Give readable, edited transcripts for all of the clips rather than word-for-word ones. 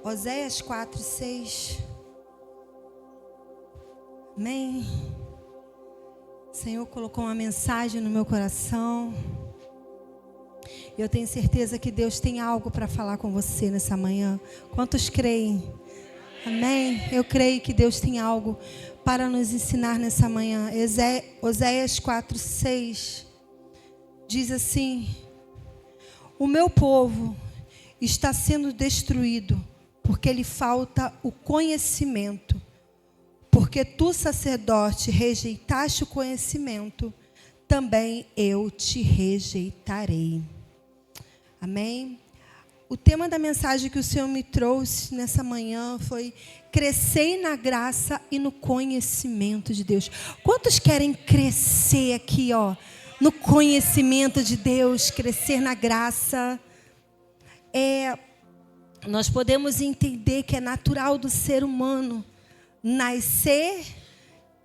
Oséias 4:6. Amém. O Senhor colocou uma mensagem no meu coração. E eu tenho certeza que Deus tem algo para falar com você nessa manhã. Quantos creem? Amém. Eu creio que Deus tem algo para nos ensinar nessa manhã. Oséias 4:6 diz assim: o meu povo está sendo destruído porque lhe falta o conhecimento. Porque tu, sacerdote, rejeitaste o conhecimento, também eu te rejeitarei. Amém? O tema da mensagem que o Senhor me trouxe nessa manhã foi: crescei na graça e no conhecimento de Deus. Quantos querem crescer aqui, no conhecimento de Deus, crescer na graça? Nós podemos entender que é natural do ser humano nascer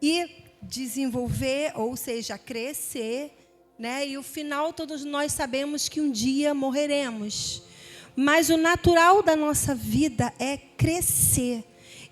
e desenvolver, ou seja, crescer, né? E o final, todos nós sabemos que um dia morreremos. Mas o natural da nossa vida é crescer.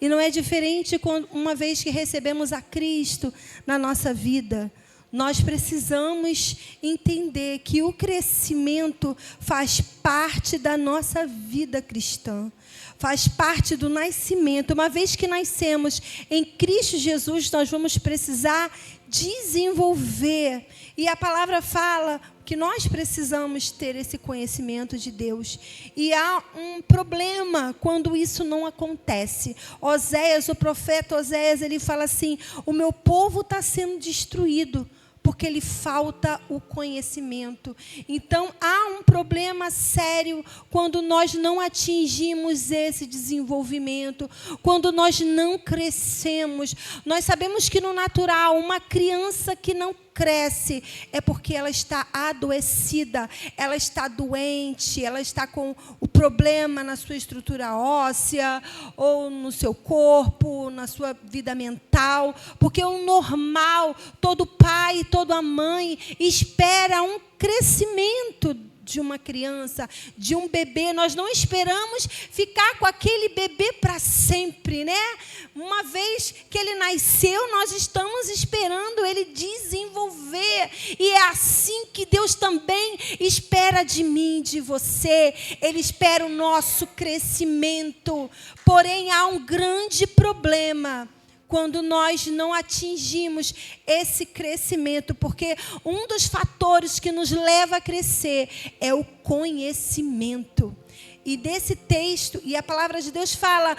E não é diferente quando, uma vez que recebemos a Cristo na nossa vida. Nós precisamos entender que o crescimento faz parte da nossa vida cristã. Faz parte do nascimento. Uma vez que nascemos em Cristo Jesus, nós vamos precisar desenvolver. E a palavra fala que nós precisamos ter esse conhecimento de Deus. E há um problema quando isso não acontece. Oséias, o profeta Oséias, ele fala assim: o meu povo está sendo destruído porque lhe falta o conhecimento. Então, há um problema sério quando nós não atingimos esse desenvolvimento, quando nós não crescemos. Nós sabemos que no natural, uma criança que não cresce é porque ela está adoecida, ela está doente, ela está com o problema na sua estrutura óssea, ou no seu corpo, na sua vida mental, porque o normal, todo pai, toda mãe espera um crescimento de uma criança, de um bebê. Nós não esperamos ficar com aquele bebê para sempre, né? Uma vez que ele nasceu, nós estamos esperando ele desenvolver. E é assim que Deus também espera de mim, de você. Ele espera o nosso crescimento. Porém, há um grande problema quando nós não atingimos esse crescimento, porque um dos fatores que nos leva a crescer é o conhecimento. E desse texto, e a palavra de Deus fala: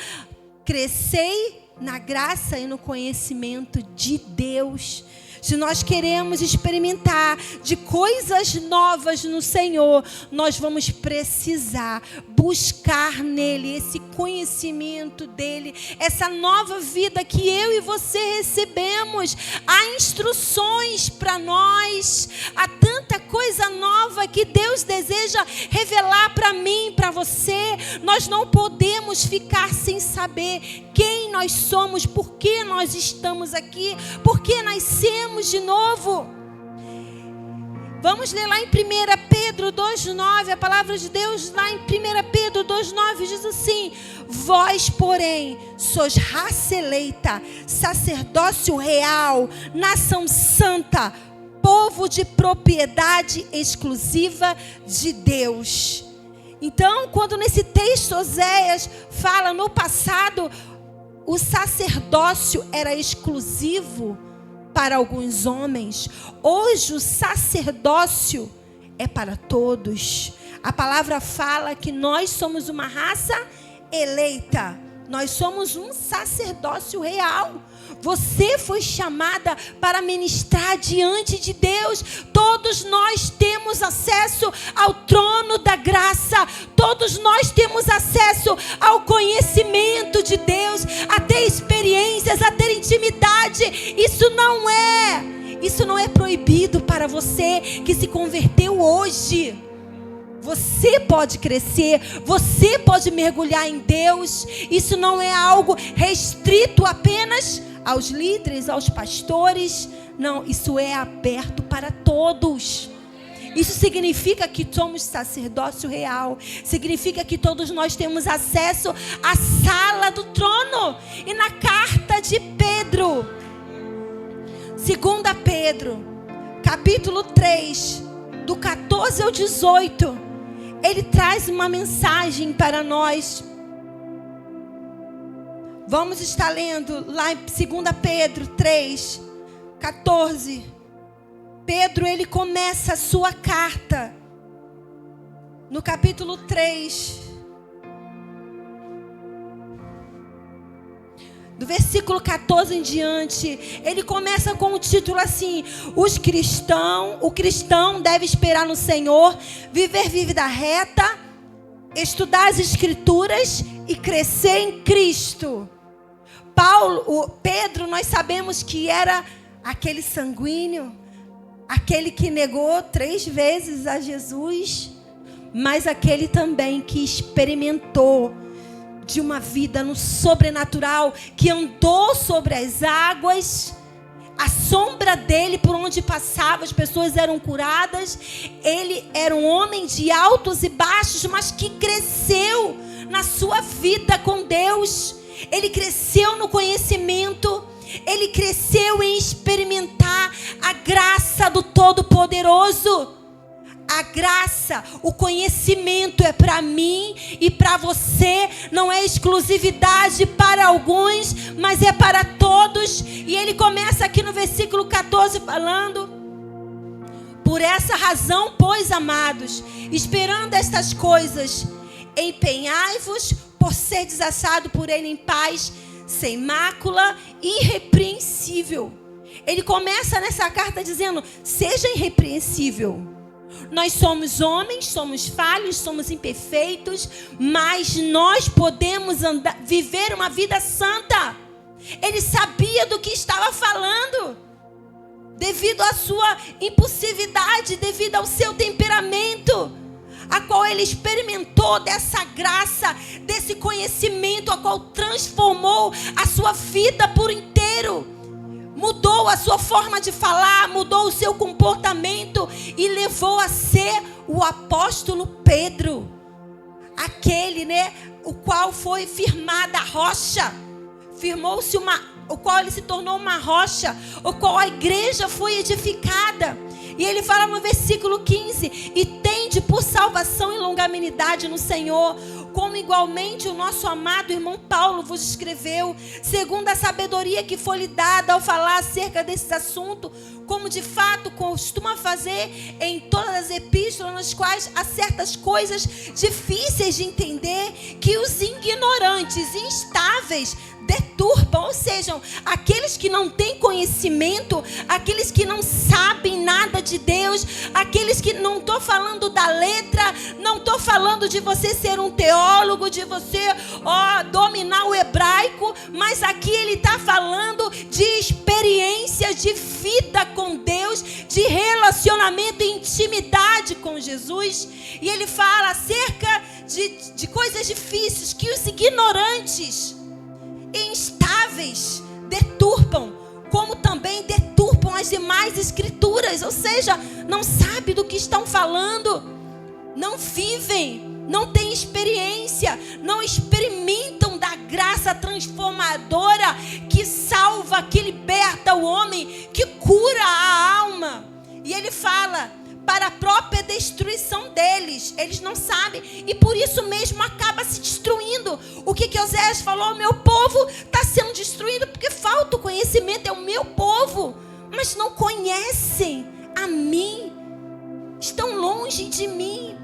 crescei na graça e no conhecimento de Deus. Se nós queremos experimentar de coisas novas no Senhor, nós vamos precisar buscar nele esse conhecimento dele, essa nova vida que eu e você recebemos. Há instruções para nós, há tanta coisa nova que Deus deseja revelar para mim, para você. Nós não podemos ficar sem saber quem nós somos, por que nós estamos aqui, por que nascemos de novo. Vamos ler lá em 1 Pedro 2,9, a palavra de Deus lá em 1 Pedro 2,9 diz assim: vós, porém, sois raça eleita, sacerdócio real, nação santa, povo de propriedade exclusiva de Deus. Então, quando nesse texto Oséias fala no passado, o sacerdócio era exclusivo para alguns homens. Hoje o sacerdócio é para todos. A palavra fala que nós somos uma raça eleita. Nós somos um sacerdócio real. Você foi chamada para ministrar diante de Deus. Todos nós temos acesso ao trono da graça. Todos nós temos acesso ao conhecimento de Deus, a ter experiências, a ter intimidade. Isso não é proibido para você que se converteu hoje. Você pode crescer, você pode mergulhar em Deus. Isso não é algo restrito apenas aos líderes, aos pastores. Não, isso é aberto para todos. Isso significa que somos sacerdócio real. Significa que todos nós temos acesso à sala do trono. E na carta de Pedro, 2 Pedro, capítulo 3, do 14 ao 18, ele traz uma mensagem para nós. Vamos estar lendo lá em 2 Pedro 3, 14. Pedro, ele começa a sua carta no capítulo 3, do versículo 14 em diante. Ele começa com o título assim: o cristão deve esperar no Senhor, viver vida reta, estudar as Escrituras e crescer em Cristo. Pedro, nós sabemos que era aquele sanguíneo, aquele que negou 3 vezes a Jesus, mas aquele também que experimentou de uma vida no sobrenatural, que andou sobre as águas. A sombra dele, por onde passava, as pessoas eram curadas. Ele era um homem de altos e baixos, mas que cresceu na sua vida com Deus. Ele cresceu no conhecimento. Ele cresceu em experimentar a graça do Todo-Poderoso. A graça, o conhecimento é para mim e para você. Não é exclusividade para alguns, mas é para todos. E ele começa aqui no versículo 14 falando: por essa razão, pois, amados, esperando estas coisas, empenhai-vos por ser desachado por ele em paz, sem mácula, irrepreensível. Ele começa nessa carta dizendo: seja irrepreensível. Nós somos homens, somos falhos, somos imperfeitos, mas nós podemos viver uma vida santa. Ele sabia do que estava falando, devido à sua impulsividade, devido ao seu temperamento, a qual ele experimentou dessa graça, desse conhecimento, a qual transformou a sua vida por inteiro. Mudou a sua forma de falar, mudou o seu comportamento e levou a ser o apóstolo Pedro. Aquele, o qual foi firmada a rocha. Firmou-se o qual ele se tornou uma rocha, o qual a igreja foi edificada. E ele fala no versículo 15: e tende por salvação e longanimidade no Senhor, como igualmente o nosso amado irmão Paulo vos escreveu, segundo a sabedoria que foi lhe dada ao falar acerca desse assunto, como de fato costuma fazer em todas as epístolas, nas quais há certas coisas difíceis de entender, que os ignorantes e instáveis deturpam, ou seja, aqueles que não têm conhecimento, aqueles que não sabem nada de Deus, aqueles que, não estou falando da letra, não estou falando de você ser um teólogo, de você dominar o hebraico, mas aqui ele está falando de experiência de vida com Deus, de relacionamento e intimidade com Jesus. E ele fala acerca de coisas difíceis que os ignorantes e instáveis deturpam, como também deturpam as demais escrituras, ou seja, não sabem do que estão falando, não vivem, não têm experiência, não experimentam da graça transformadora que salva, que liberta o homem, que cura a alma. E ele fala: para a própria destruição deles, eles não sabem, e por isso mesmo acaba se destruindo. O que Oséias falou: o meu povo está sendo destruído porque falta o conhecimento. É o meu povo, mas não conhecem a mim, estão longe de mim,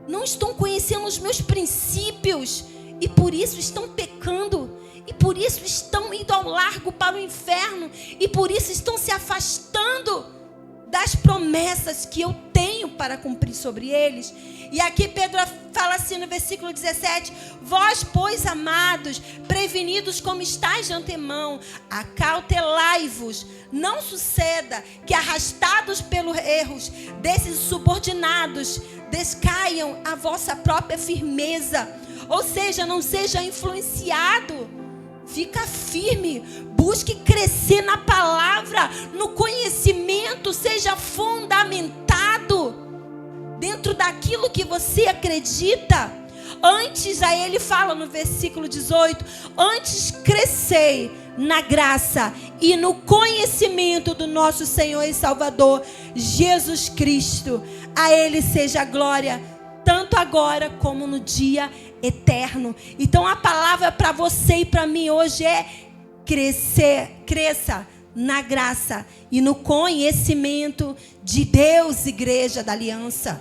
não estão conhecendo os meus princípios, e por isso estão pecando, e por isso estão indo ao largo para o inferno, e por isso estão se afastando das promessas que eu tenho para cumprir sobre eles. E aqui Pedro fala assim no versículo 17: vós, pois, amados, prevenidos como estáis de antemão, acautelai-vos, não suceda que, arrastados pelos erros desses subordinados, descaiam a vossa própria firmeza. Ou seja, não seja influenciado. Fica firme, busque crescer na palavra, no conhecimento, seja fundamentado. dentro daquilo que você acredita. Antes, aí ele fala no versículo 18: antes crescei na graça e no conhecimento do nosso Senhor e Salvador Jesus Cristo. A Ele seja a glória, tanto agora como no dia eterno. Então a palavra para você e para mim hoje é cresça na graça e no conhecimento de Deus, igreja da aliança.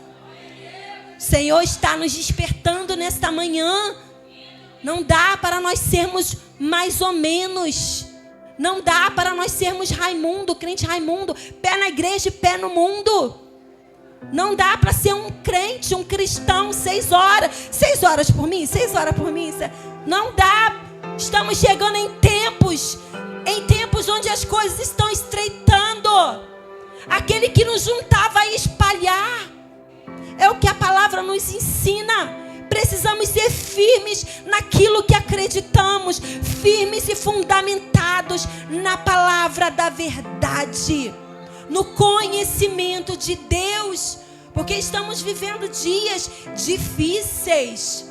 O Senhor está nos despertando nesta manhã. Não dá para nós sermos mais ou menos. Não dá para nós sermos Raimundo, crente Raimundo, pé na igreja e pé no mundo. Não dá para ser um crente, um cristão, 6 horas. 6 horas por mim, 6 horas por mim. Não dá. Estamos chegando em tempos onde as coisas estão estreitando. Aquele que nos juntava a espalhar. É o que a palavra nos ensina. Precisamos ser firmes naquilo que acreditamos, firmes e fundamentados na palavra da verdade, no conhecimento de Deus, porque estamos vivendo dias difíceis,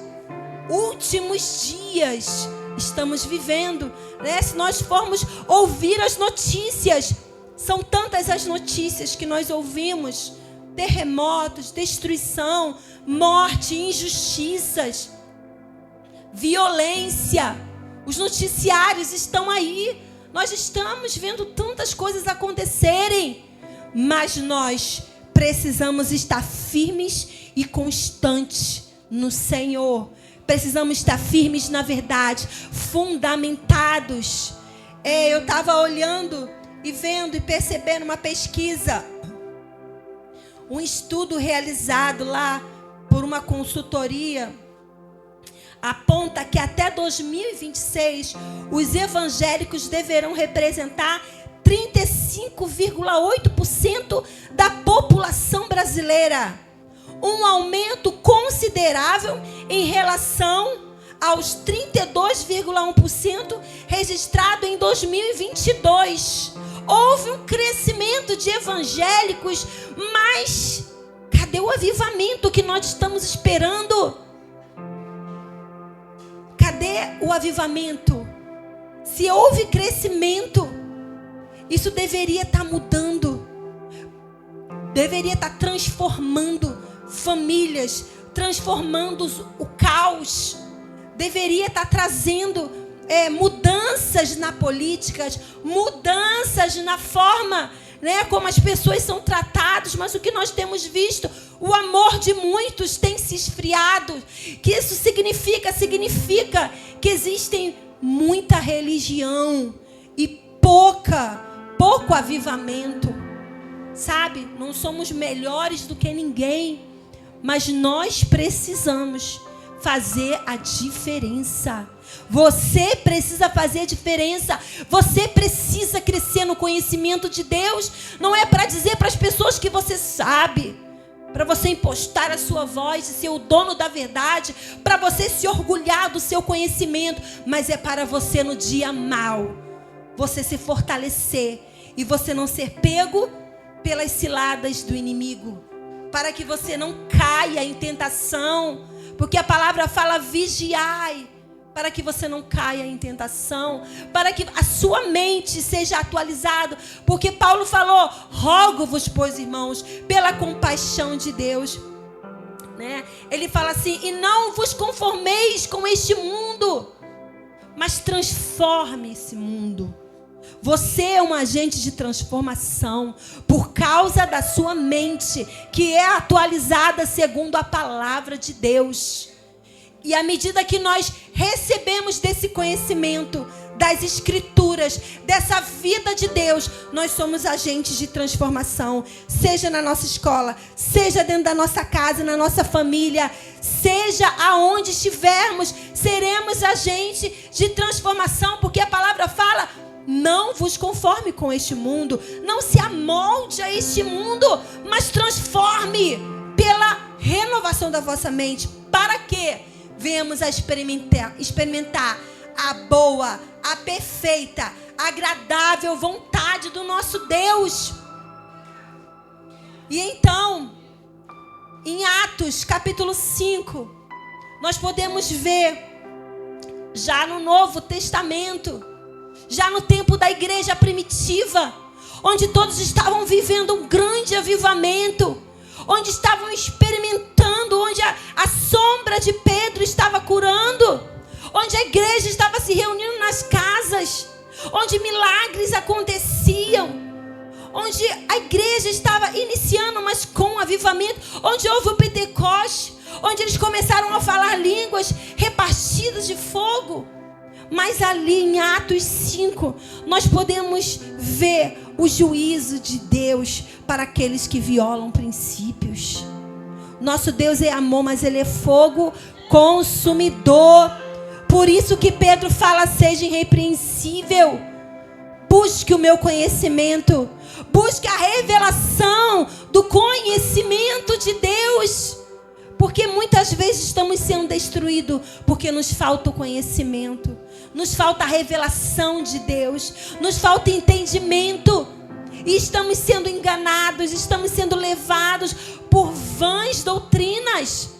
últimos dias estamos vivendo, né? Se nós formos ouvir as notícias, são tantas as notícias que nós ouvimos: terremotos, destruição, morte, injustiças, violência. Os noticiários estão aí. Nós estamos vendo tantas coisas acontecerem. Mas nós precisamos estar firmes e constantes no Senhor. Precisamos estar firmes na verdade, fundamentados. Eu estava olhando e vendo e percebendo uma pesquisa. Um estudo realizado lá por uma consultoria aponta que até 2026 os evangélicos deverão representar 35,8% da população brasileira. Um aumento considerável em relação aos 32,1% registrado em 2022. Houve um crescimento de evangélicos, mas cadê o avivamento que nós estamos esperando? Cadê o avivamento? Se houve crescimento, isso deveria estar mudando, deveria estar transformando famílias, transformando o caos, deveria estar trazendo mudanças na política, mudanças na forma, né, como as pessoas são tratadas. Mas o que nós temos visto, o amor de muitos tem se esfriado. Que isso significa que existem muita religião e pouco avivamento, sabe? Não somos melhores do que ninguém, mas nós precisamos fazer a diferença. Você precisa fazer a diferença. Você precisa crescer no conhecimento de Deus. Não é para dizer para as pessoas que você sabe, para você impostar a sua voz e ser o dono da verdade, para você se orgulhar do seu conhecimento, mas é para você no dia mau, você se fortalecer e você não ser pego pelas ciladas do inimigo, para que você não caia em tentação, porque a palavra fala: vigiai, para que você não caia em tentação, para que a sua mente seja atualizada, porque Paulo falou: rogo-vos, pois, irmãos, pela compaixão de Deus, né? Ele fala assim: e não vos conformeis com este mundo, mas transforme esse mundo. Você é um agente de transformação por causa da sua mente, que é atualizada segundo a palavra de Deus. E à medida que nós recebemos desse conhecimento, das escrituras, dessa vida de Deus, nós somos agentes de transformação. Seja na nossa escola, seja dentro da nossa casa, na nossa família, seja aonde estivermos, seremos agentes de transformação, porque a palavra fala: não vos conforme com este mundo, não se amolde a este mundo, mas transforme pela renovação da vossa mente. Para quê? Venhamos a experimentar a boa, a perfeita, agradável vontade do nosso Deus. E então, Em Atos, capítulo 5, nós podemos ver, já no Novo Testamento, já no tempo da igreja primitiva, onde todos estavam vivendo um grande avivamento, onde estavam experimentando, onde a sombra de Pedro estava curando, onde a igreja estava se reunindo nas casas, onde milagres aconteciam, onde a igreja estava iniciando, mas com avivamento, onde houve o Pentecoste, onde eles começaram a falar línguas repartidas de fogo. Mas ali em Atos 5, nós podemos ver o juízo de Deus para aqueles que violam princípios. Nosso Deus é amor, mas Ele é fogo consumidor. Por isso que Pedro fala, seja irrepreensível. Busque o meu conhecimento. Busque a revelação do conhecimento de Deus. Porque muitas vezes estamos sendo destruídos porque nos falta o conhecimento. Nos falta a revelação de Deus. Nos falta entendimento. E estamos sendo enganados. Estamos sendo levados por vãs doutrinas.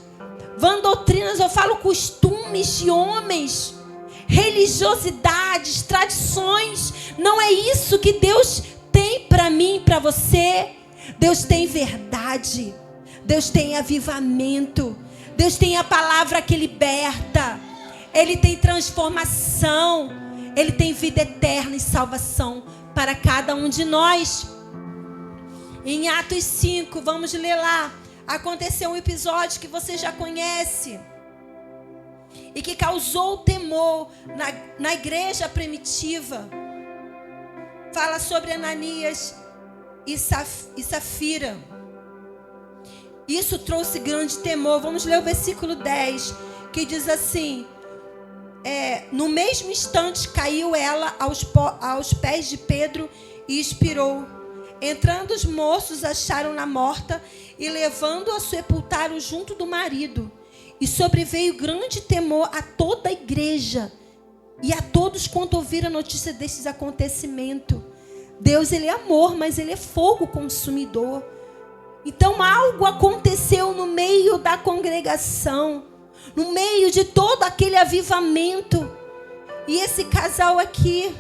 Vãs doutrinas, eu falo costumes de homens. Religiosidades, tradições. Não é isso que Deus tem para mim e para você. Deus tem verdade. Deus tem avivamento. Deus tem a palavra que liberta. Ele tem transformação. Ele tem vida eterna e salvação para cada um de nós. Em Atos 5, vamos ler lá. Aconteceu um episódio que você já conhece e que causou temor na igreja primitiva. Fala sobre Ananias e Safira. Isso trouxe grande temor. Vamos ler o versículo 10, que diz assim: no mesmo instante caiu ela aos pés de Pedro e expirou. Entrando os moços, acharam-na morta e levando-a sepultaram junto do marido. E sobreveio grande temor a toda a igreja e a todos quanto ouviram a notícia desses acontecimentos. Deus, Ele é amor, mas Ele é fogo consumidor. Então algo aconteceu no meio da congregação, no meio de todo aquele avivamento. E esse casal aqui,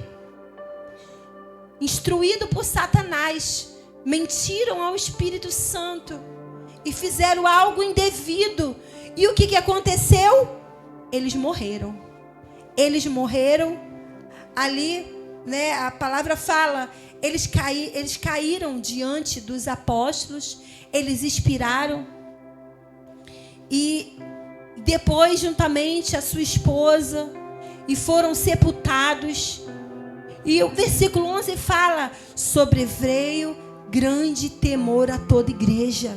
instruído por Satanás, mentiram ao Espírito Santo e fizeram algo indevido. E o que aconteceu? Eles morreram. Eles morreram ali, né? A palavra fala, eles caíram diante dos apóstolos, eles expiraram. E depois, juntamente a sua esposa, e foram sepultados. E o versículo 11 fala: sobreveio grande temor a toda igreja.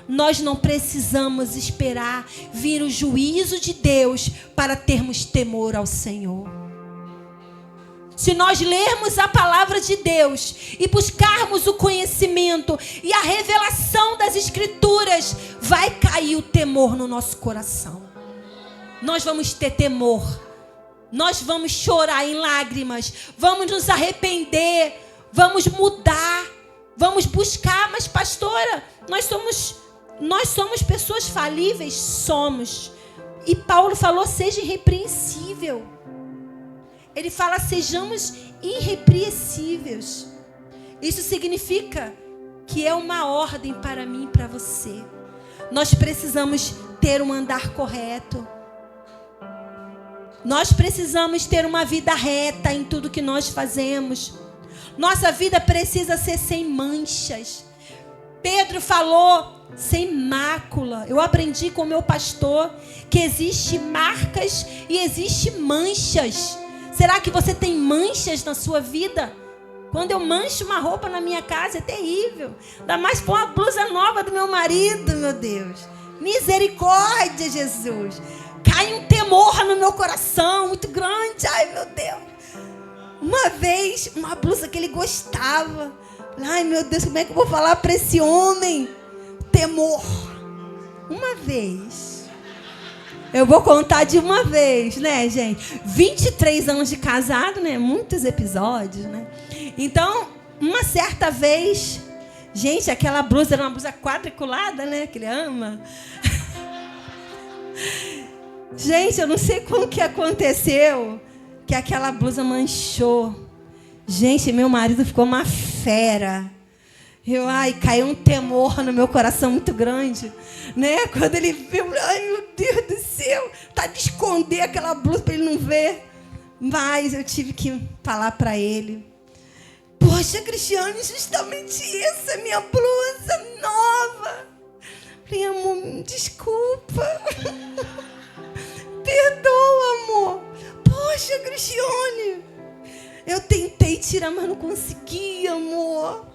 Nós não precisamos esperar vir o juízo de Deus para termos temor ao Senhor. Se nós lermos a palavra de Deus e buscarmos o conhecimento e a revelação das Escrituras, vai cair o temor no nosso coração. Nós vamos ter temor. Nós vamos chorar em lágrimas. Vamos nos arrepender. Vamos mudar. Vamos buscar. Mas, pastora, nós somos pessoas falíveis? Somos. E Paulo falou, seja irrepreensível. Ele fala, sejamos irrepreensíveis. Isso significa que é uma ordem para mim e para você. Nós precisamos ter um andar correto. Nós precisamos ter uma vida reta em tudo que nós fazemos. Nossa vida precisa ser sem manchas. Pedro falou, sem mácula. Eu aprendi com o meu pastor que existe marcas e existe manchas. Será que você tem manchas na sua vida? Quando eu mancho uma roupa na minha casa é terrível. Ainda mais com a blusa nova do meu marido, meu Deus. Misericórdia, Jesus. Cai um temor no meu coração muito grande. Ai, meu Deus. Uma vez, uma blusa que ele gostava. Ai, meu Deus, como é que eu vou falar para esse homem? Temor. Uma vez. Eu vou contar de uma vez, né, gente? 23 anos de casado, né? Muitos episódios, né? Então, uma certa vez, Gente, aquela blusa era uma blusa quadriculada, né? Que ele ama. Gente, eu não sei como que aconteceu que aquela blusa manchou. Gente, meu marido ficou uma fera. Caiu um temor no meu coração muito grande, né? Quando ele viu, ai, meu Deus do céu, tá de esconder aquela blusa para ele não ver. Mas eu tive que falar para ele: poxa, Cristiane, justamente essa é minha blusa nova. Falei: amor, desculpa. Perdoa, amor. Poxa, Cristiane, eu tentei tirar, mas não consegui, amor.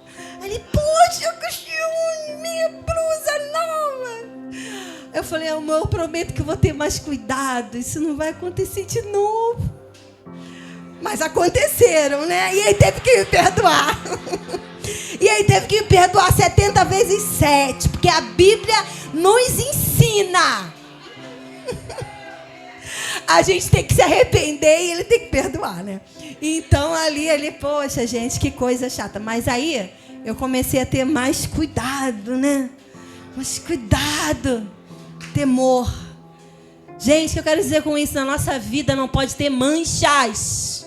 Ele: poxa, Cristiane, minha blusa nova. Eu falei: amor, eu prometo que eu vou ter mais cuidado. Isso não vai acontecer de novo. Mas aconteceram, né? E aí teve que me perdoar. E aí teve que me perdoar 70 vezes 7. Porque a Bíblia nos ensina. A gente tem que se arrepender e ele tem que perdoar, né? Então ali, poxa, gente, que coisa chata. Mas aí eu comecei a ter mais cuidado, né? Mais cuidado. Temor. Gente, o que eu quero dizer com isso? Na nossa vida não pode ter manchas.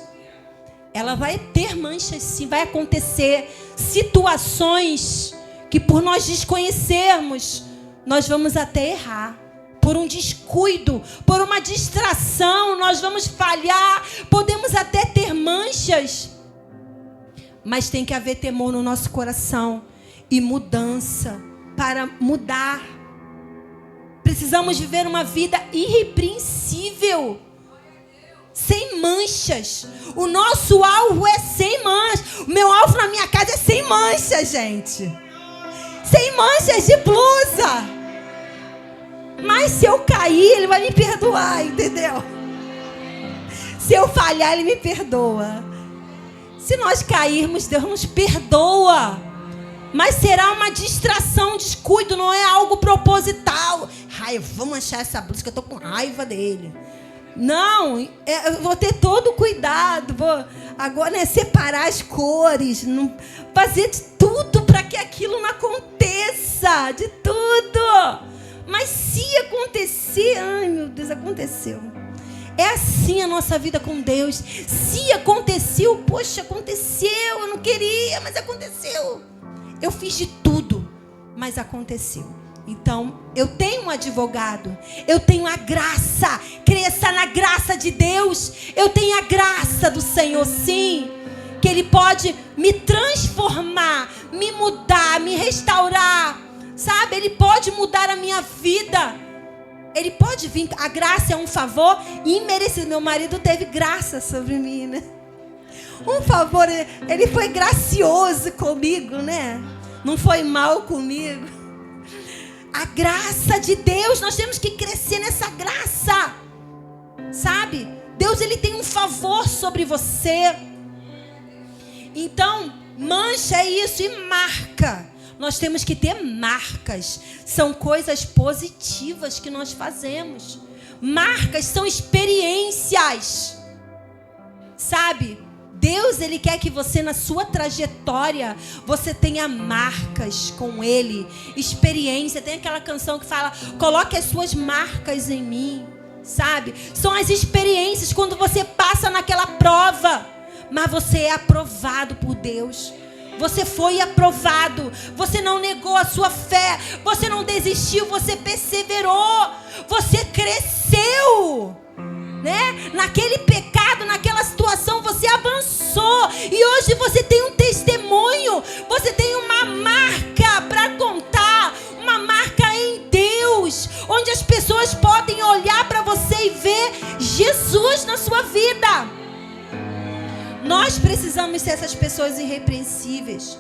Ela vai ter manchas, sim. Vai acontecer situações que, por nós desconhecermos, nós vamos até errar. Por um descuido, por uma distração, nós vamos falhar. Podemos até ter manchas. Mas tem que haver temor no nosso coração e mudança para mudar. Precisamos viver uma vida irrepreensível, sem manchas. O nosso alvo é sem manchas. O meu alvo na minha casa é sem manchas, gente. Sem manchas de blusa. Mas se eu cair, ele vai me perdoar, entendeu? Se eu falhar, ele me perdoa. Se nós cairmos, Deus nos perdoa. Mas será uma distração, descuido, não é algo proposital. Ai, eu vou manchar essa blusa que eu tô com raiva dele. Não, eu vou ter todo o cuidado. Vou agora, né, separar as cores, fazer de tudo para que aquilo não aconteça. De tudo. Mas se acontecer, ai meu Deus, aconteceu. É assim a nossa vida com Deus. Se aconteceu, poxa, aconteceu. Eu não queria, mas aconteceu. Eu fiz de tudo, mas aconteceu. Então, eu tenho um advogado. Eu tenho a graça. Cresça na graça de Deus. Eu tenho a graça do Senhor, sim. Que Ele pode me transformar, me mudar, me restaurar. Sabe, Ele pode mudar a minha vida. Ele pode vir. A graça é um favor imerecido. Meu marido teve graça sobre mim, né? Um favor. Ele foi gracioso comigo, né? Não foi mal comigo. A graça de Deus. Nós temos que crescer nessa graça. Sabe? Deus, Ele tem um favor sobre você. Então, mancha é isso e marca. Nós temos que ter marcas. São coisas positivas que nós fazemos. Marcas são experiências. Sabe? Deus, Ele quer que você, na sua trajetória, você tenha marcas com Ele. Experiência. Tem aquela canção que fala: coloque as suas marcas em mim. Sabe? São as experiências quando você passa naquela prova. Mas você é aprovado por Deus. Você foi aprovado. Você não negou a sua fé. Você não desistiu. Você perseverou. Você cresceu, né? Naquele pecado, naquela situação, você avançou. E hoje você tem um testemunho. Você tem uma marca para contar. Uma marca em Deus. Onde as pessoas podem olhar para você e ver Jesus na sua vida. Nós precisamos ser essas pessoas irrepreensíveis.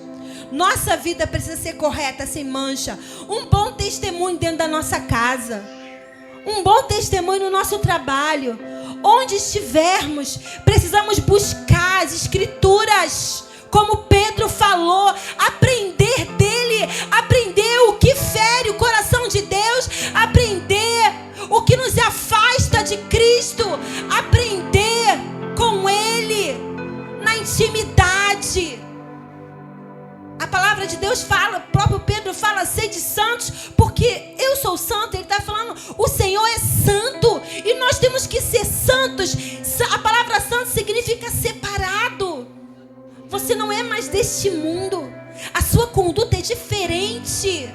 Nossa vida precisa ser correta, sem mancha. Um bom testemunho dentro da nossa casa. Um bom testemunho no nosso trabalho. Onde estivermos, precisamos buscar as Escrituras. Como Pedro falou, aprender dele. Aprender o que fere o coração de Deus. Aprender o que nos afasta de Cristo. Aprender com Ele. Na intimidade. A palavra de Deus fala, o próprio Pedro fala, sede santos, porque eu sou santo. Ele está falando, o Senhor é santo, e nós temos que ser santos. A palavra santo significa separado. Você não é mais deste mundo. A sua conduta é diferente.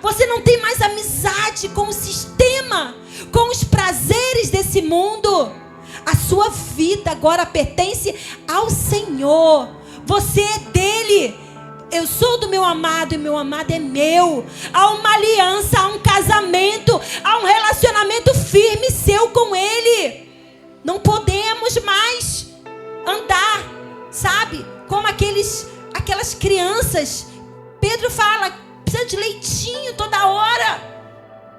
Você não tem mais amizade com o sistema, com os prazeres desse mundo. A sua vida agora pertence ao Senhor. Você é dele. Eu sou do meu amado e meu amado é meu. Há uma aliança, há um casamento, há um relacionamento firme seu com ele. Não podemos mais andar, sabe, como aquelas crianças. Pedro fala, precisa de leitinho toda hora.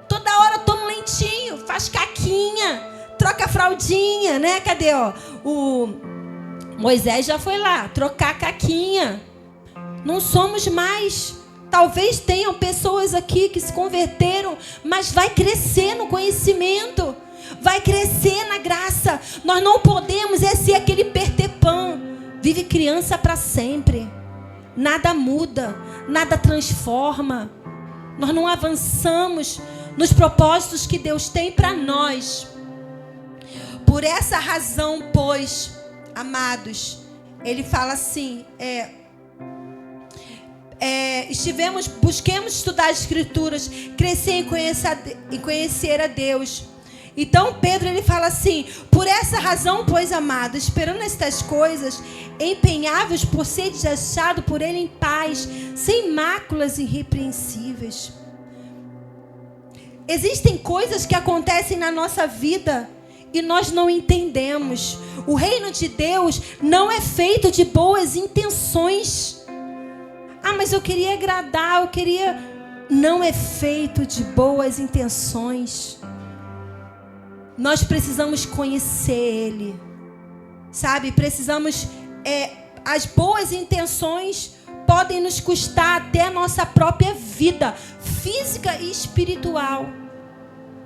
Toda hora toma um leitinho, faz caquinha, troca a fraldinha, né? Cadê, ó? O Moisés já foi lá, trocar a caquinha. Não somos mais. Talvez tenham pessoas aqui que se converteram, mas vai crescer no conhecimento, vai crescer na graça. Nós não podemos ser aquele pertepã. Vive criança para sempre. Nada muda, nada transforma. Nós não avançamos nos propósitos que Deus tem para nós. Por essa razão, pois, amados, ele fala assim, busquemos estudar as Escrituras, crescer em conhecer a Deus. Então Pedro, ele fala assim, por essa razão, pois, amados, esperando estas coisas, empenháveis por seres achados por ele em paz, sem máculas irrepreensíveis. Existem coisas que acontecem na nossa vida e nós não entendemos. O reino de Deus não é feito de boas intenções. Ah, mas eu queria agradar, Não é feito de boas intenções. Nós precisamos conhecer Ele, sabe? Precisamos, as boas intenções podem nos custar até a nossa própria vida, física e espiritual.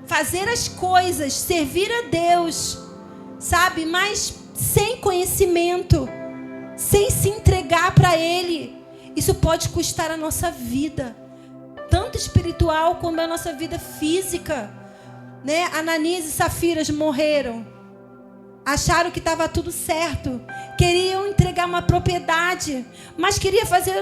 Fazer as coisas, servir a Deus, sabe? Mas sem conhecimento, sem se entregar para Ele, isso pode custar a nossa vida, tanto espiritual como a nossa vida física. Né? Ananias e Safiras morreram, acharam que estava tudo certo, queriam entregar uma propriedade, mas queria fazer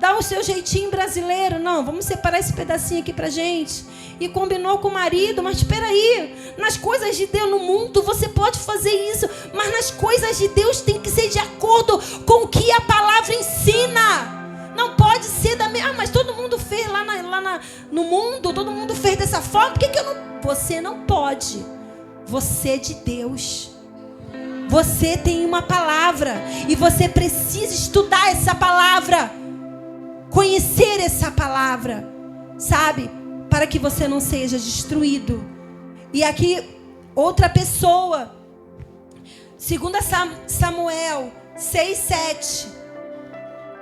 dar o seu jeitinho brasileiro. Não, vamos separar esse pedacinho aqui pra gente. E combinou com o marido, mas espera aí, nas coisas de Deus no mundo você pode fazer isso, mas nas coisas de Deus tem que ser de acordo com o que a palavra ensina. Não pode ser mas todo mundo fez lá no mundo, todo mundo fez dessa forma, por que eu não? Você não pode. Você é de Deus. Você tem uma palavra e você precisa estudar essa palavra, conhecer essa palavra, sabe? Para que você não seja destruído. E aqui, outra pessoa, 2 Samuel 6:7.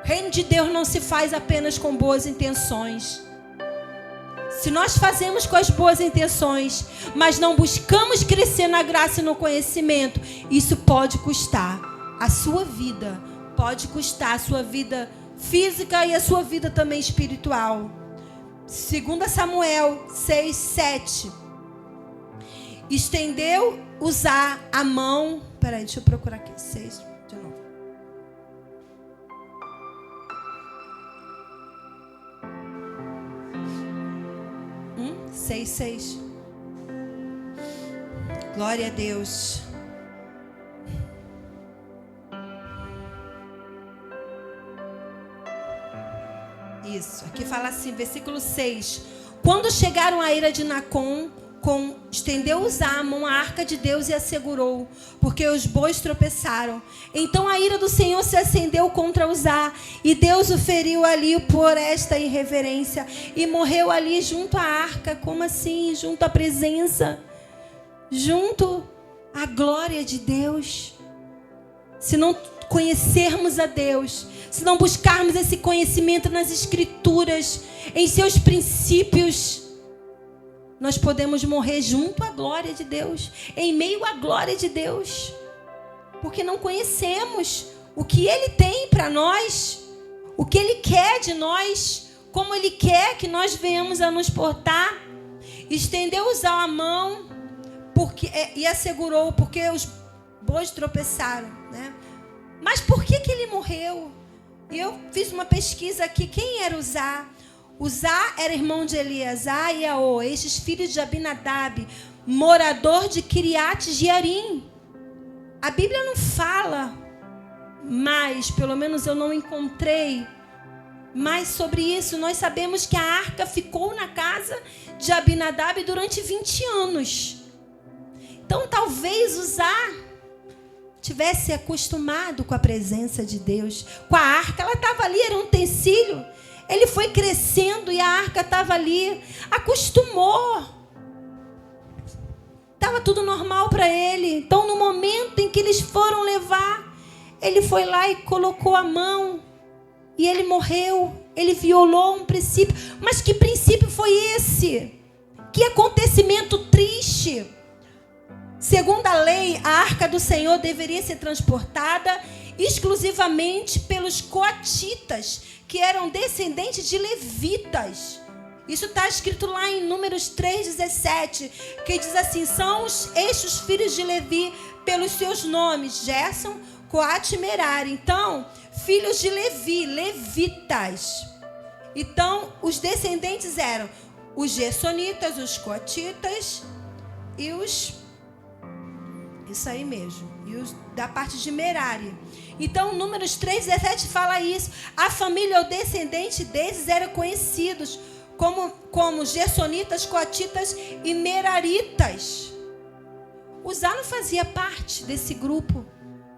O reino de Deus não se faz apenas com boas intenções. Se nós fazemos com as boas intenções, mas não buscamos crescer na graça e no conhecimento, isso pode custar a sua vida. Pode custar a sua vida física e a sua vida também espiritual. 2 Samuel 6:7. Estendeu Uzá a mão. Peraí, deixa eu procurar aqui. 6 de novo. Seis. Glória a Deus. Isso, aqui fala assim, versículo 6. Quando chegaram à ira de Nacon, estendeu Uzá a mão à arca de Deus e a segurou, porque os bois tropeçaram. Então a ira do Senhor se acendeu contra Uzá, e Deus o feriu ali por esta irreverência, e morreu ali junto à arca. Como assim? Junto à presença, junto à glória de Deus. Se não conhecermos a Deus, se não buscarmos esse conhecimento nas Escrituras, em seus princípios, nós podemos morrer junto à glória de Deus, em meio à glória de Deus, porque não conhecemos o que Ele tem para nós, o que Ele quer de nós, como Ele quer que nós venhamos a nos portar. Estendeu-os a mão e assegurou, porque os bois tropeçaram, né? Mas por que ele morreu? Eu fiz uma pesquisa aqui. Quem era Uzá? Uzá era irmão de Eleazar e Aô, estes filhos de Abinadab, morador de Kiriat Jearim. A Bíblia não fala mais, pelo menos eu não encontrei mais sobre isso. Nós sabemos que a arca ficou na casa de Abinadab durante 20 anos. Então talvez Uzá tivesse acostumado com a presença de Deus, com a arca. Ela estava ali, era um utensílio. Ele foi crescendo e a arca estava ali. Acostumou. Estava tudo normal para ele. Então, no momento em que eles foram levar, ele foi lá e colocou a mão. E ele morreu. Ele violou um princípio. Mas que princípio foi esse? Que acontecimento triste. Segundo a lei, a arca do Senhor deveria ser transportada exclusivamente pelos coatitas, que eram descendentes de levitas. Isso está escrito lá em Números 3,17, que diz assim: são estes os filhos de Levi pelos seus nomes, Gerson, Coate e Merari. Então, filhos de Levi, levitas. Então, os descendentes eram os gersonitas, os coatitas e os... Isso aí mesmo. E os da parte de Merari. Então, Números 3,17 fala isso. A família ou descendente deles eram conhecidos como gersonitas, coatitas e meraritas. Uzá não fazia parte desse grupo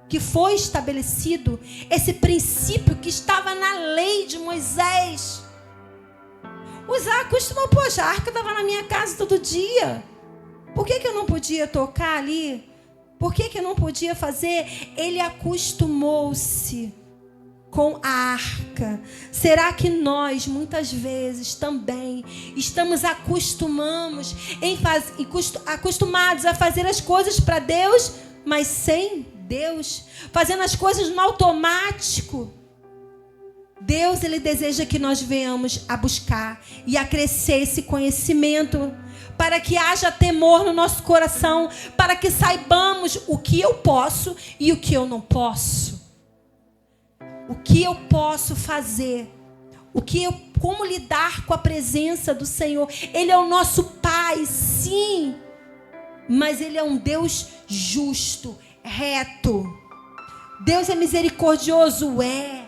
que foi estabelecido, esse princípio que estava na lei de Moisés. Uzá acostumou, poxa, a arca estava na minha casa todo dia. Por que eu não podia tocar ali? Por que eu não podia fazer? Ele acostumou-se com a arca. Será que nós, muitas vezes, também estamos acostumados a fazer as coisas para Deus, mas sem Deus? Fazendo as coisas no automático? Deus, Ele deseja que nós venhamos a buscar e a crescer esse conhecimento, para que haja temor no nosso coração, para que saibamos o que eu posso e o que eu não posso. O que eu posso fazer, como lidar com a presença do Senhor. Ele é o nosso Pai, sim, mas Ele é um Deus justo, reto. Deus é misericordioso, é.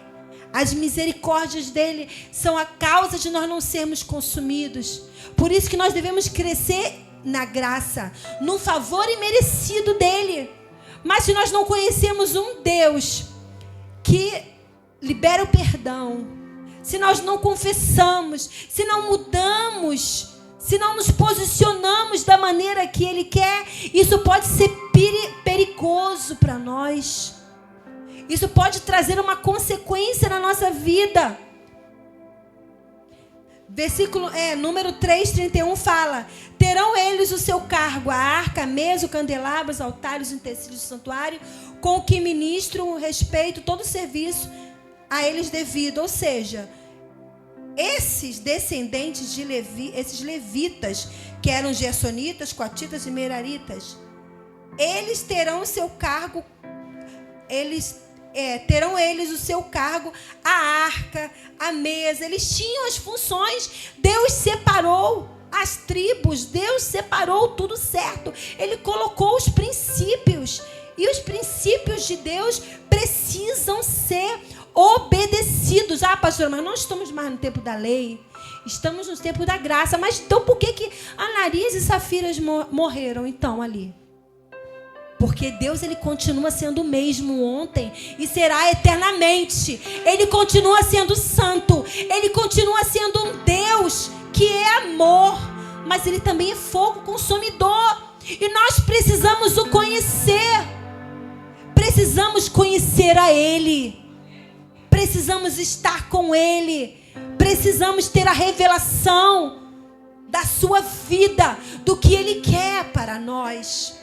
As misericórdias dele são a causa de nós não sermos consumidos. Por isso que nós devemos crescer na graça, no favor imerecido dele. Mas se nós não conhecemos um Deus que libera o perdão, se nós não confessamos, se não mudamos, se não nos posicionamos da maneira que ele quer, isso pode ser perigoso para nós. Isso pode trazer uma consequência na nossa vida. Número 3:31 fala: terão eles o seu cargo, a arca, a mesa, o candelabro, os altares, os utensílios do santuário, com o que ministram o respeito, todo o serviço a eles devido. Ou seja, esses descendentes de Levi, esses levitas, que eram gersonitas, coatitas e meraritas, eles terão o seu cargo, terão eles o seu cargo, a arca, a mesa. Eles tinham as funções. Deus separou as tribos, Deus separou tudo certo. Ele colocou os princípios, e os princípios de Deus precisam ser obedecidos. Ah, pastora, mas não estamos mais no tempo da lei, estamos no tempo da graça. Mas então por que Ananias e Safiras morreram então ali? Porque Deus, ele continua sendo o mesmo ontem e será eternamente. Ele continua sendo santo. Ele continua sendo um Deus que é amor, mas ele também é fogo consumidor. E nós precisamos o conhecer. Precisamos conhecer a ele. Precisamos estar com ele. Precisamos ter a revelação da sua vida, do que ele quer para nós.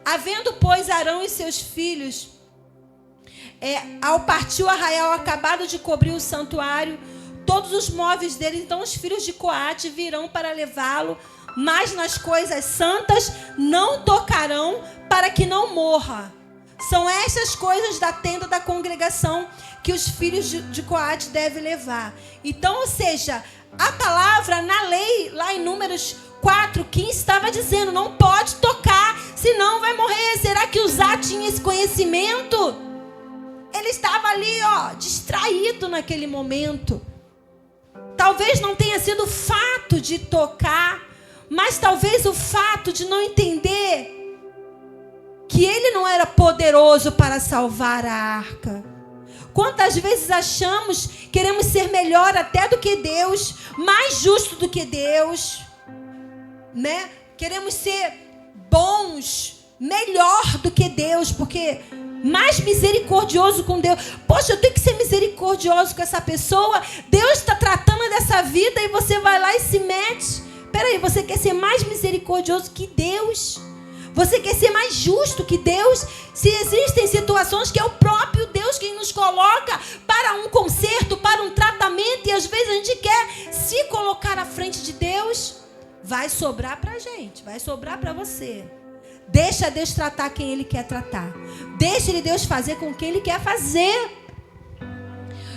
Havendo, pois, Arão e seus filhos Ao partir o arraial acabado de cobrir o santuário, todos os móveis dele, então os filhos de Coate virão para levá-lo, mas nas coisas santas não tocarão, para que não morra. São essas coisas da tenda da congregação que os filhos de Coate devem levar. Então, ou seja, a palavra na lei, lá em Números 4:15, estava dizendo, não pode tocar, senão vai morrer. Será que Uzá tinha esse conhecimento? Ele estava ali, distraído naquele momento. Talvez não tenha sido o fato de tocar, mas talvez o fato de não entender que ele não era poderoso para salvar a arca. Quantas vezes achamos, queremos ser melhor até do que Deus, mais justo do que Deus, né? Queremos ser bons, melhor do que Deus, porque mais misericordioso com Deus. Poxa, eu tenho que ser misericordioso com essa pessoa. Deus está tratando dessa vida e você vai lá e se mete. Peraí, você quer ser mais misericordioso que Deus? Você quer ser mais justo que Deus? Se existem situações que é o próprio Deus quem nos coloca para um conserto, para um tratamento, e às vezes a gente quer se colocar à frente de Deus, vai sobrar para a gente, vai sobrar para você. Deixa Deus tratar quem Ele quer tratar. Deixa Deus fazer com quem Ele quer fazer.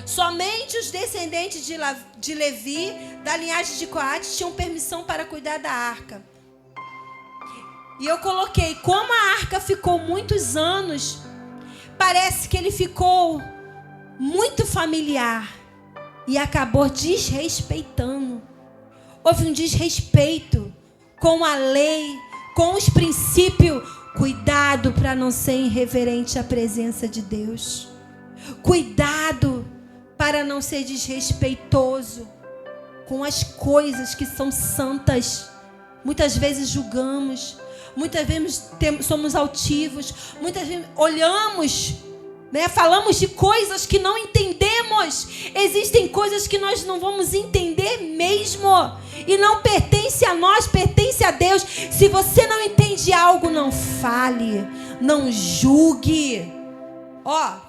Somente os descendentes de Levi, da linhagem de Coate, tinham permissão para cuidar da arca. E eu coloquei, como a arca ficou muitos anos, parece que ele ficou muito familiar e acabou desrespeitando. Houve um desrespeito com a lei, com os princípios. Cuidado para não ser irreverente à presença de Deus. Cuidado para não ser desrespeitoso com as coisas que são santas. Muitas vezes julgamos, muitas vezes somos altivos, muitas vezes olhamos, né, falamos de coisas que não entendemos. Existem coisas que nós não vamos entender mesmo. E não pertence a nós, pertence a Deus. Se você não entende algo, não fale, não julgue.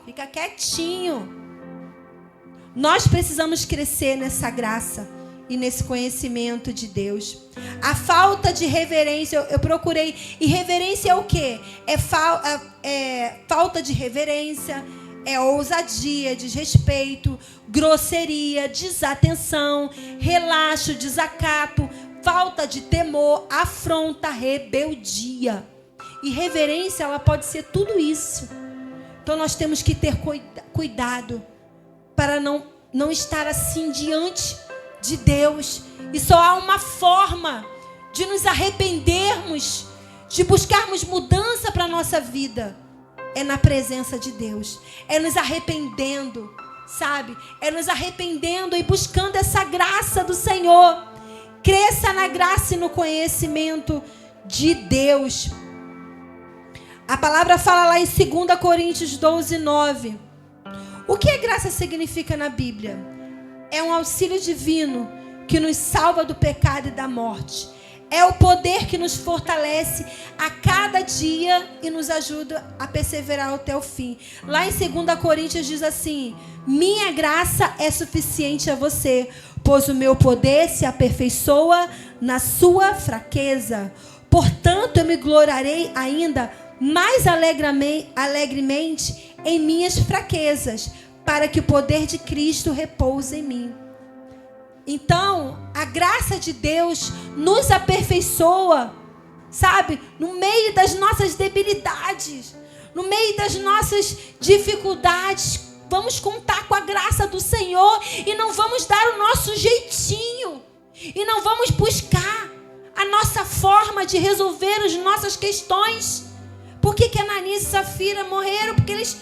Fica quietinho. Nós precisamos crescer nessa graça e nesse conhecimento de Deus. A falta de reverência, eu procurei. E reverência é o quê? É falta de reverência, é ousadia, desrespeito, grosseria, desatenção, relaxo, desacato, falta de temor, afronta, rebeldia. E reverência, ela pode ser tudo isso. Então nós temos que ter cuidado para não estar assim diante de Deus. E só há uma forma de nos arrependermos, de buscarmos mudança para a nossa vida. É na presença de Deus. É nos arrependendo, sabe? É nos arrependendo e buscando essa graça do Senhor. Cresça na graça e no conhecimento de Deus. A palavra fala lá em 2 Coríntios 12:9. O que a graça significa na Bíblia? É um auxílio divino que nos salva do pecado e da morte. É o poder que nos fortalece a cada dia e nos ajuda a perseverar até o fim. Lá em 2 Coríntios diz assim: minha graça é suficiente a você, pois o meu poder se aperfeiçoa na sua fraqueza. Portanto, eu me gloriarei ainda mais alegremente em minhas fraquezas, para que o poder de Cristo repouse em mim. Então, a graça de Deus nos aperfeiçoa, sabe? No meio das nossas debilidades, no meio das nossas dificuldades, vamos contar com a graça do Senhor e não vamos dar o nosso jeitinho. E não vamos buscar a nossa forma de resolver as nossas questões. Por que Ananias e Safira morreram? Porque eles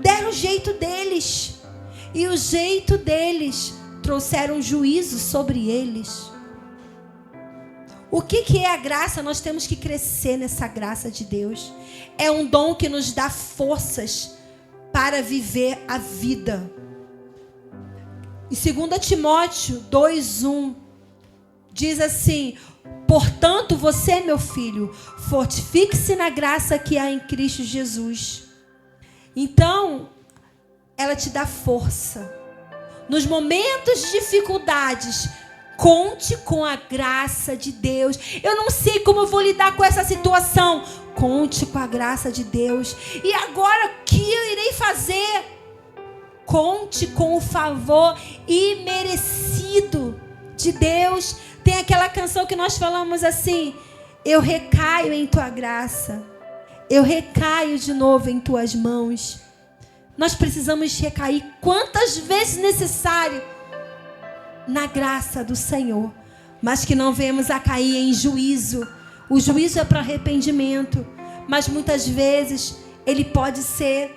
deram o jeito deles. E o jeito deles trouxeram juízo sobre eles. O que é a graça? Nós temos que crescer nessa graça de Deus. É um dom que nos dá forças para viver a vida. Em 2 Timóteo 2:1 diz assim: portanto, você, meu filho, fortifique-se na graça que há em Cristo Jesus. Então, ela te dá força. Nos momentos de dificuldades, conte com a graça de Deus. Eu não sei como eu vou lidar com essa situação. Conte com a graça de Deus. E agora, o que eu irei fazer? Conte com o favor imerecido de Deus. Tem aquela canção que nós falamos assim: eu recaio em tua graça. Eu recaio de novo em tuas mãos. Nós precisamos recair quantas vezes necessário na graça do Senhor, mas que não venhamos a cair em juízo. O juízo é para arrependimento, mas muitas vezes ele pode ser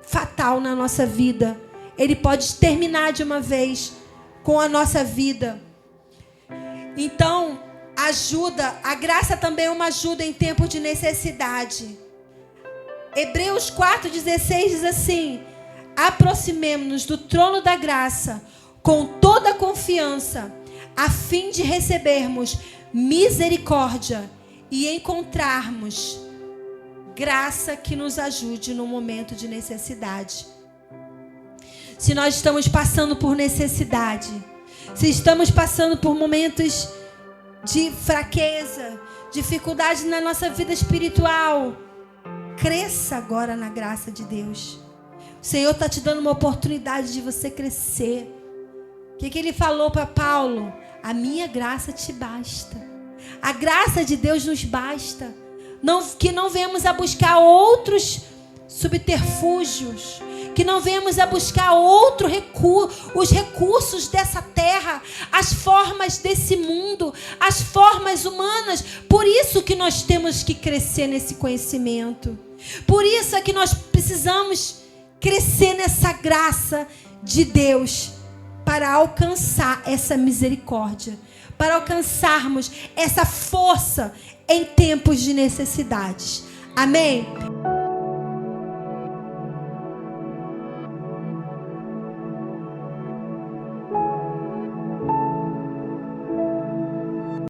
fatal na nossa vida. Ele pode terminar de uma vez com a nossa vida. Então, ajuda, a graça também é uma ajuda em tempo de necessidade. Hebreus 4,16 diz assim: aproximemo-nos do trono da graça com toda a confiança, a fim de recebermos misericórdia e encontrarmos graça que nos ajude no momento de necessidade. Se nós estamos passando por necessidade, se estamos passando por momentos de fraqueza, dificuldade na nossa vida espiritual, cresça agora na graça de Deus. O Senhor está te dando uma oportunidade de você crescer. O que ele falou para Paulo? A minha graça te basta. A graça de Deus nos basta. Que não venhamos a buscar outros subterfúgios. Que não venhamos a buscar os recursos dessa terra, as formas desse mundo, as formas humanas. Por isso que nós temos que crescer nesse conhecimento. Por isso é que nós precisamos crescer nessa graça de Deus para alcançar essa misericórdia, para alcançarmos essa força em tempos de necessidades. Amém?